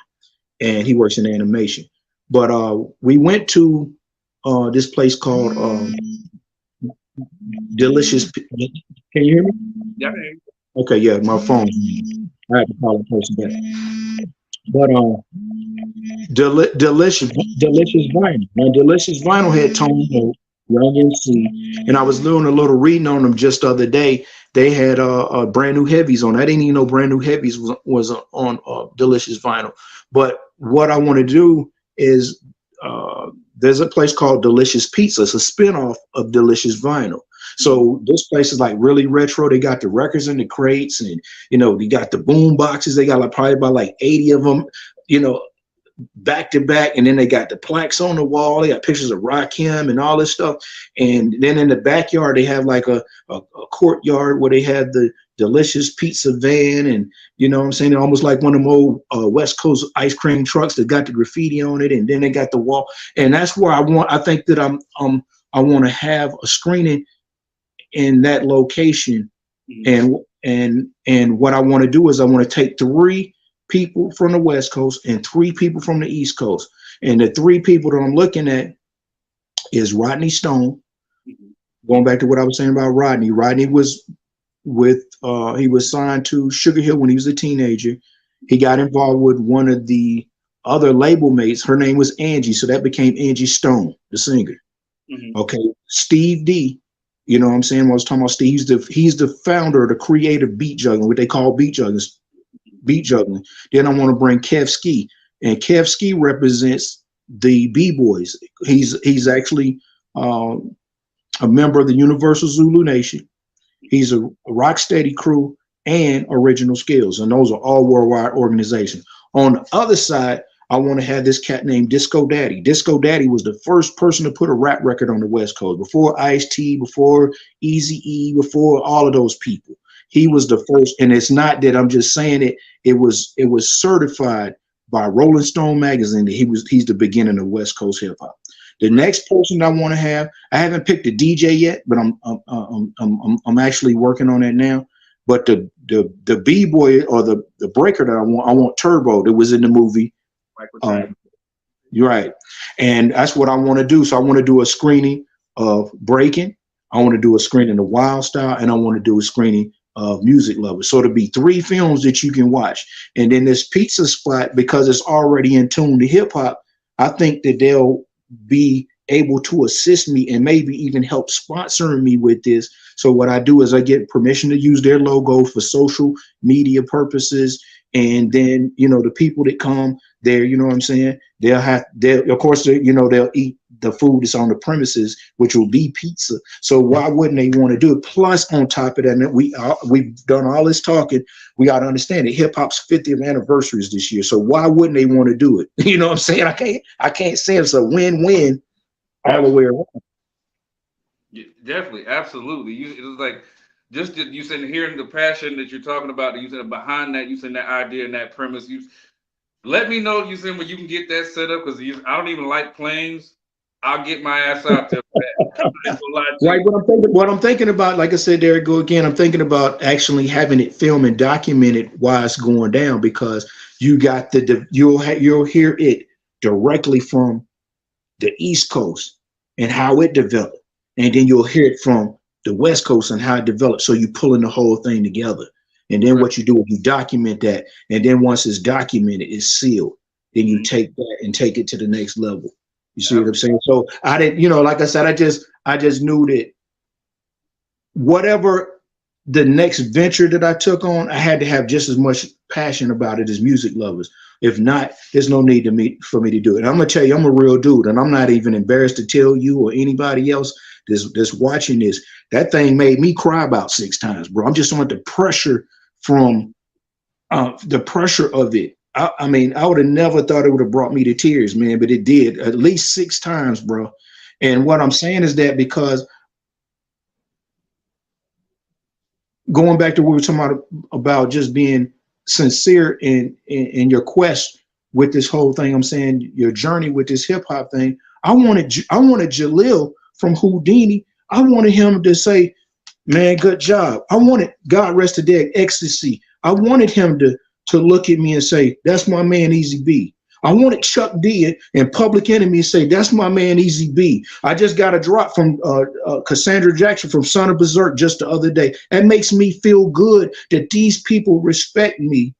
and he works in animation. But we went to this place called Delicious. Can you hear me? Yeah. Okay, yeah, my phone. I had to call a person back. But Delicious Vinyl. Now, Delicious Vinyl had Tone Hope, Young MC, and I was doing a little reading on them just the other day. They had Brand New Heavies on. I didn't even know Brand New Heavies was on Delicious Vinyl. But what I want to do is there's a place called Delicious Pizza. It's a spinoff of Delicious Vinyl. So this place is like really retro. They got the records in the crates, and, you know, they got the boom boxes. They got probably about 80 of them, you know, back to back. And then they got the plaques on the wall. They got pictures of Rakim and all this stuff. And then in the backyard, they have like a courtyard where they have the Delicious Pizza van. And, you know what I'm saying? They're almost like one of them old West Coast ice cream trucks that got the graffiti on it. And then they got the wall. And that's where I think that I want to have a screening in that location. And what I want to do is I want to take 3 people from the West Coast and 3 people from the East Coast. And the 3 people that I'm looking at is Rodney Stone. Going back to what I was saying about Rodney. Rodney was he was signed to Sugar Hill when he was a teenager. He got involved with one of the other label mates. Her name was Angie, so that became Angie Stone, the singer. Okay, Steve D. You know what I'm saying? I was talking about Steve. He's the founder, the creator of beat juggling, what they call beat juggling. Then I want to bring Kev Ski, and Kev Ski represents the B-Boys. He's actually a member of the Universal Zulu Nation. He's a Rocksteady crew and Original Skills, and those are all worldwide organizations. On the other side, I want to have this cat named Disco Daddy. Disco Daddy was the first person to put a rap record on the West Coast, before Ice-T, before Eazy-E, before all of those people. He was the first, and it's not that I'm just saying it. It was certified by Rolling Stone magazine that he's the beginning of West Coast hip hop. The next person I want to have, I haven't picked a DJ yet, but I'm actually working on that now. But the B-boy or the breaker that I want Turbo that was in the movie. You're right, and that's what I want to do. So I want to do a screening of Breaking. I want to do a screening of Wild Style, and I want to do a screening of Music Lovers. So it'll be 3 films that you can watch. And then this pizza spot, because it's already in tune to hip hop, I think that they'll be able to assist me and maybe even help sponsoring me with this. So what I do is I get permission to use their logo for social media purposes. And then, the people that come there, you know what I'm saying? Of course, they'll eat the food that's on the premises, which will be pizza. So why wouldn't they want to do it? Plus, on top of that, we've done all this talking. We got to understand that hip hop's 50th anniversary is this year. So why wouldn't they want to do it? You know what I'm saying? I can't say it's a win-win all the way around. Yeah, definitely, absolutely. It was like just that you said, hearing the passion that you're talking about, you said behind that, you said that idea and that premise. You let me know, you said, when you can get that set up, because I don't even like planes. I'll get my ass out there. Right. What I'm thinking about, like I said, there I go again. I'm thinking about actually having it filmed and documented while it's going down, because you got you'll hear it directly from the East Coast and how it developed, and then you'll hear it from the West Coast and how it developed. So you pulling the whole thing together, and then what you do is you document that, and then once it's documented, it's sealed. Then you take that and take it to the next level. You see what I'm saying? So I didn't, like I said, I just knew that whatever the next venture that I took on, I had to have just as much passion about it as Music Lovers. If not, there's no need for me to do it. And I'm gonna tell you, I'm a real dude, and I'm not even embarrassed to tell you or anybody else that's watching this. That thing made me cry about 6 times, bro. I'm just on the pressure from the pressure of it. I mean, I would have never thought it would have brought me to tears, man, but it did at least 6 times, bro. And what I'm saying is that because going back to what we were talking about just being sincere in your quest with this whole thing, I'm saying your journey with this hip hop thing. I wanted Jalil from Houdini. I wanted him to say, man, good job. I wanted, God rest the dead, Ecstasy. I wanted him to look at me and say, that's my man, Easy B. I wanted Chuck D and Public Enemy to say, that's my man, Easy B. I just got a drop from Cassandra Jackson from Son of Berserk just the other day. That makes me feel good that these people respect me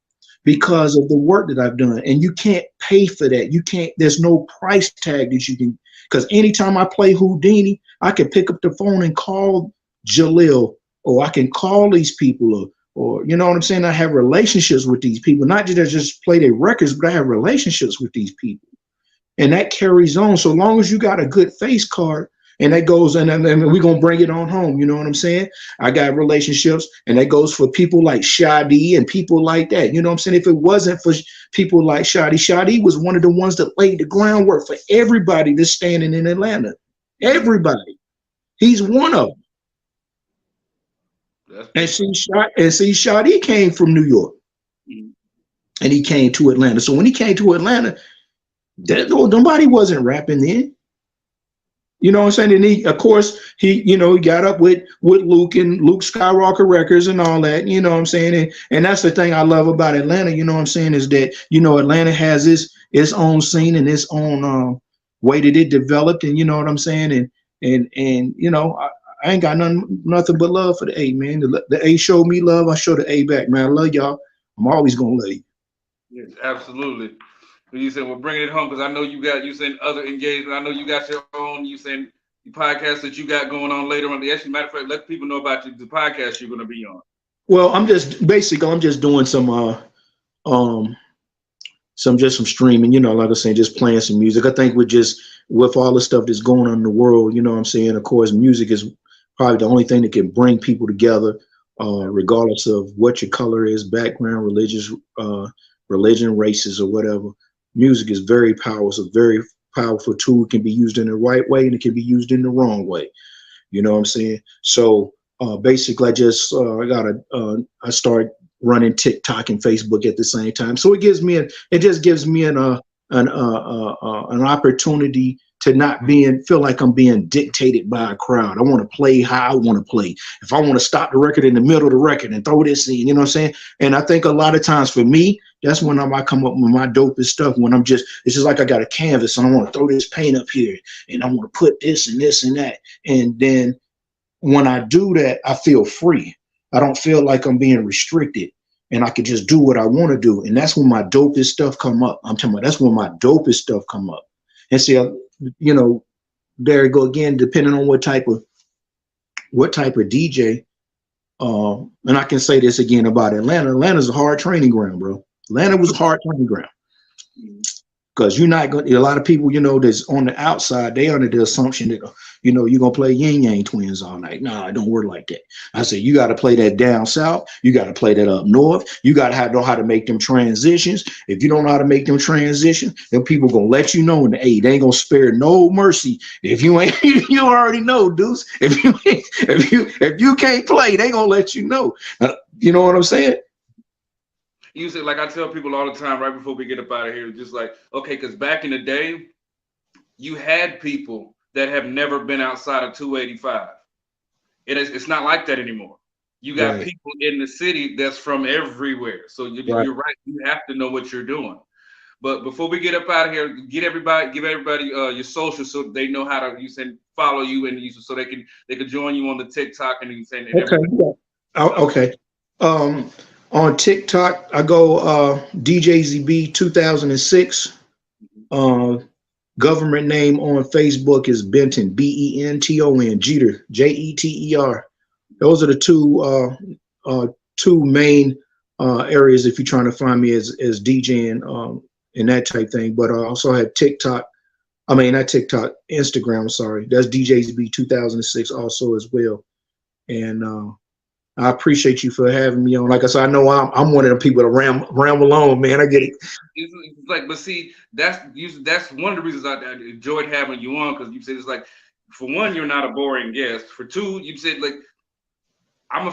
because of the work that I've done. And you can't pay for that. You can't, there's no price tag that you can, because anytime I play Houdini, I can pick up the phone and call Jalil, or I can call these people, or you know what I'm saying? I have relationships with these people, not just play their records, but I have relationships with these people. And that carries on. So long as you got a good face card, and that goes, and we're going to bring it on home. You know what I'm saying? I got relationships, and that goes for people like Shadi and people like that. You know what I'm saying? If it wasn't for people like Shadi was one of the ones that laid the groundwork for everybody that's standing in Atlanta. Everybody. He's one of them. And see, Shadi came from New York, and he came to Atlanta. So when he came to Atlanta, nobody wasn't rapping then. You know what I'm saying? And he, of course, he got up with Luke and Luke Skywalker Records and all that. You know what I'm saying? And that's the thing I love about Atlanta. You know what I'm saying? Is that Atlanta has its own scene and its own way that it developed. And you know what I'm saying? And I ain't got nothing but love for the A, man. The A showed me love. I show the A back, man. I love y'all. I'm always gonna love you. Yes, absolutely. You said we're bringing it home because I know you said other engagement. I know you got your own. You said the podcast that you got going on later on. Actually, matter of fact, let people know about the podcast you're going to be on. Well, I'm just doing some streaming. Like I said, just playing some music. I think with all the stuff that's going on in the world, you know what I'm saying. Of course, music is probably the only thing that can bring people together, regardless of what your color is, background, religion, races, or whatever. Music is very powerful. It's a very powerful tool. It can be used in the right way, and it can be used in the wrong way. You know what I'm saying? So basically, I start running TikTok and Facebook at the same time. So it just gives me an opportunity to not feel like I'm being dictated by a crowd. I want to play how I want to play. If I want to stop the record in the middle of the record and throw this in, you know what I'm saying? And I think a lot of times for me, that's when I come up with my dopest stuff. When it's just like I got a canvas and I want to throw this paint up here and I want to put this and this and that. And then when I do that, I feel free. I don't feel like I'm being restricted, and I could just do what I want to do. And that's when my dopest stuff come up. I'm talking about that's when my dopest stuff come up. And see, you know, there you go again, depending on what type of DJ. And I can say this again about Atlanta. Atlanta's a hard training ground, bro. Atlanta was a hard training ground. Because you're not going to, a lot of people, you know, that's on the outside, they under the assumption that, you know, you're going to play Yin Yang Twins all night. Nah, it don't work like that. I said, you got to play that down south. You got to play that up north. You got to know how to make them transitions. If you don't know how to make them transitions, then people going to let you know, and hey, they ain't going to spare no mercy. If you ain't, you already know, Deuce. If you can't play, they going to let you know. You know what I'm saying? You said, like I tell people all the time right before we get up out of here, just like, okay, because back in the day, you had people that have never been outside of 285. It's not like that anymore. You got people in the city that's from everywhere. So you're right. You have to know what you're doing. But before we get up out of here, give everybody your social so they know how to follow you and so they can join you on the TikTok and you say okay. On TikTok, I go DJZB 2006. Government name on Facebook is Benton, Benton, Jeter, Jeter. Those are the two main areas if you're trying to find me as DJing and that type thing. But I also have TikTok. I mean, not TikTok, Instagram. Sorry, that's DJZB 2006 also as well. And I appreciate you for having me on. Like I said, I know I'm one of the people that ramble on, man. I get it. It's like, but see, that's one of the reasons I enjoyed having you on, because you said it's like, for one, you're not a boring guest. For two, you said like, I'm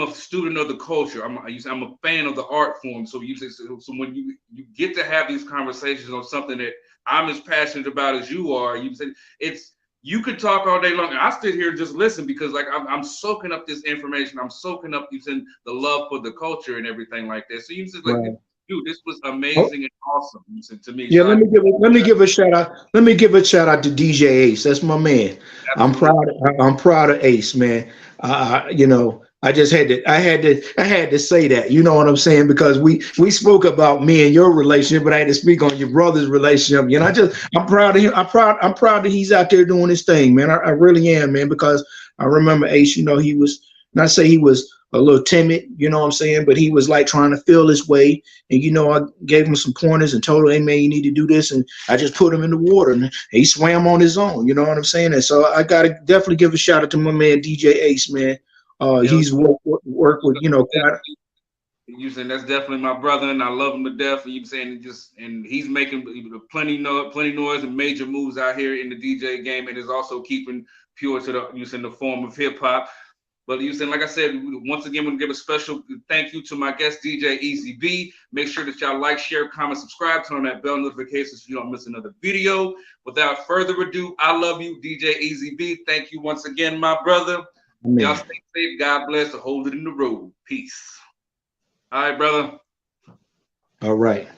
a student of the culture. I'm a fan of the art form. So you said so when you get to have these conversations on something that I'm as passionate about as you are, you said you could talk all day long, and I sit here and just listen because, like, I'm soaking up this information. I'm soaking up the love for the culture and everything like that. So you said, like, dude, this was amazing and awesome. You said to me. Yeah, let me give a shout out. Let me give a shout out to DJ Ace. That's my man. Absolutely. I'm proud of Ace, man. You know, I just had to say that, you know what I'm saying? Because we spoke about me and your relationship, but I had to speak on your brother's relationship. You know, I'm proud of him. I'm proud that he's out there doing his thing, man. I really am, man, because I remember Ace, you know, he was a little timid, you know what I'm saying? But he was like trying to feel his way. And, you know, I gave him some pointers and told him, hey, man, you need to do this. And I just put him in the water and he swam on his own. You know what I'm saying? And so I got to definitely give a shout out to my man, DJ Ace, man. He's worked with, you know. You saying that's definitely my brother, and I love him to death. And you saying and he's making plenty noise and major moves out here in the DJ game, and is also keeping pure to the form of hip hop. But you saying, like I said, once again, we're gonna give a special thank you to my guest DJ Easy B. Make sure that y'all like, share, comment, subscribe, turn on that bell notification so you don't miss another video. Without further ado, I love you, DJ Easy B. Thank you once again, my brother. Amen. Y'all stay safe. God bless. Hold it in the road. Peace. All right, brother. All right.